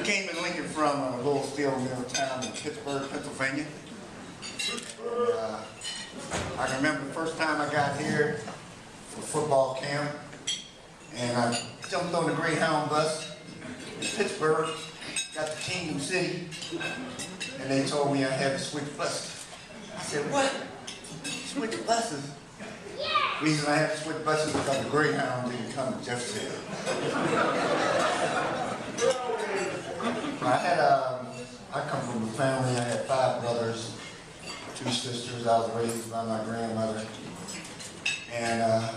came to Lincoln from a little steel mill town in Pittsburgh, Pennsylvania. And, I can remember the first time I got here for football camp, and I jumped on the Greyhound bus in Pittsburgh, got to Kingdom City, and they told me I had to switch buses. I said, what? Switch buses? The reason I had to switch buses is because the Greyhound didn't come to Jefferson. I come from a family. I had 5 brothers, 2 sisters. I was raised by my grandmother, and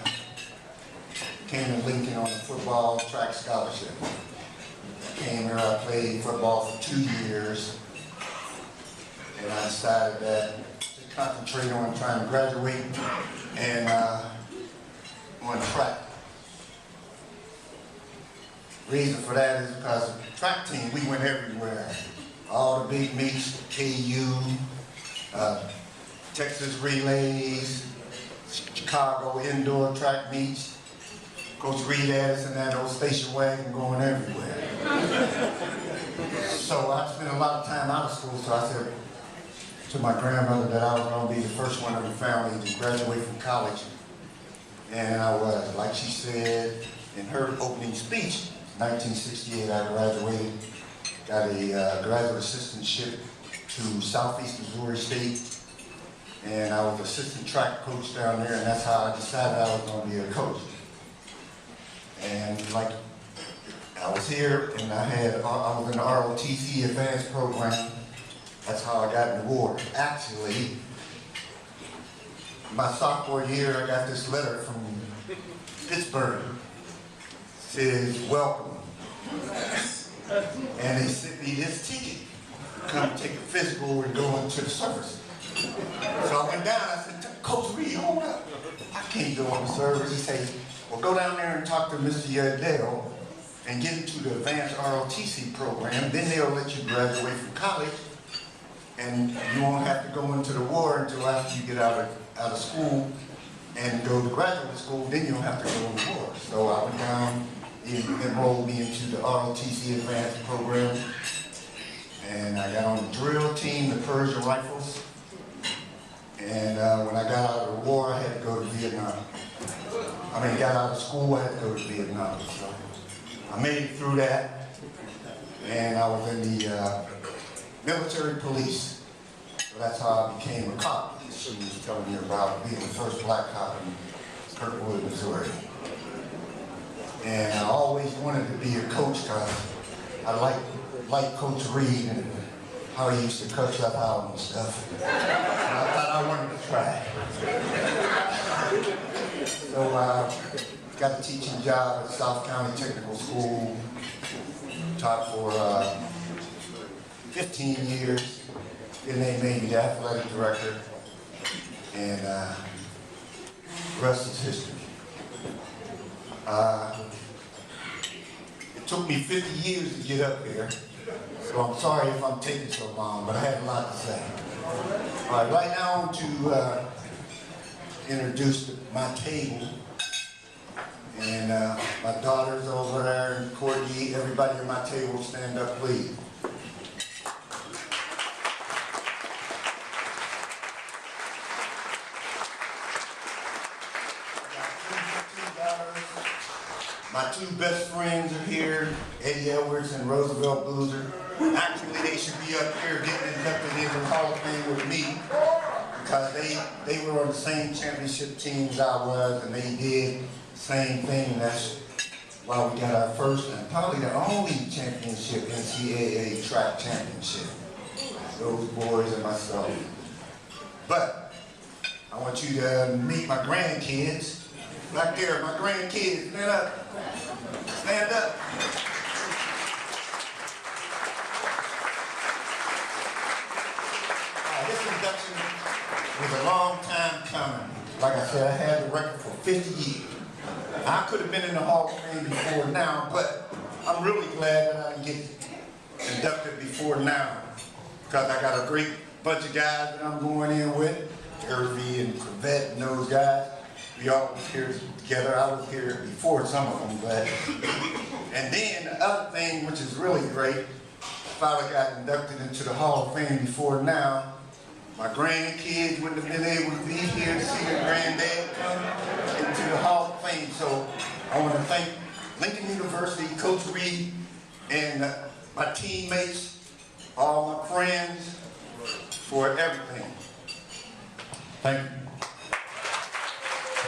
came to Lincoln on a football track scholarship. Came here, I played football for 2 years, and I decided that to concentrate on trying to graduate and on track. Reason for that is because the track team, we went everywhere. All the big meets, KU, Texas relays, Chicago indoor track meets. Coach Reed had us in that old station wagon going everywhere. So I spent a lot of time out of school, so I said to my grandmother that I was going to be the first one in the family to graduate from college. And I was, like she said in her opening speech, 1968 I graduated, got a graduate assistantship to Southeast Missouri State, and I was assistant track coach down there, and that's how I decided I was going to be a coach. And like, I was here, and I was in the ROTC advanced program. That's how I got an award. Actually, my sophomore year, I got this letter from Pittsburgh. It says, welcome. And they sent me this ticket. Come take a physical and go into the service. So I went down, I said, Coach Reed, hold up. I can't go on the service. He said, well, go down there and talk to Mr. L and get into the advanced ROTC program. Then they'll let you graduate from college, and you won't have to go into the war until after you get out of school and go to graduate school. Then you don't have to go in the war. So I went down, he enrolled me into the ROTC advanced program, and I got on the drill team, the Persian Rifles. And when I got out of the war, I had to go to Vietnam. Got out of school, I had to go to Vietnam. So I made it through that, and I was in the military police. So that's how I became a cop. She was telling me about being the first black cop in Kirkwood, Missouri. And I always wanted to be a coach because I like Coach Reed and how he used to cuss us out and stuff. And I thought I wanted to try. So I got a teaching job at South County Technical School, taught for 15 years. Then they made me the athletic director, and the rest is history. It took me 50 years to get up here, so I'm sorry if I'm taking so long, but I had a lot to say. All right, right now I'm to introduce my table, and my daughter's over there, and Courtney, everybody at my table, stand up, please. My 2 best friends are here, Eddie Edwards and Roosevelt Boozer. Actually, they should be up here getting inducted into the Hall of Fame with me, because they were on the same championship team as I was, and they did the same thing. That's why we got our first and probably the only championship, NCAA track championship. Those boys and myself. But I want you to meet my grandkids. Right there, my grandkids, stand up. Stand up. This induction was a long time coming. Like I said, I had the record for 50 years. I could have been in the Hall of Fame before now, but I'm really glad that I didn't get inducted before now, because I got a great bunch of guys that I'm going in with, Irvy and Corvette and those guys. We all was here together. I was here before some of them, but. And then the other thing, which is really great, father got inducted into the Hall of Fame before now, my grandkids wouldn't have been able to be here to see their granddad come into the Hall of Fame. So I want to thank Lincoln University, Coach Reed, and my teammates, all my friends, for everything. Thank you.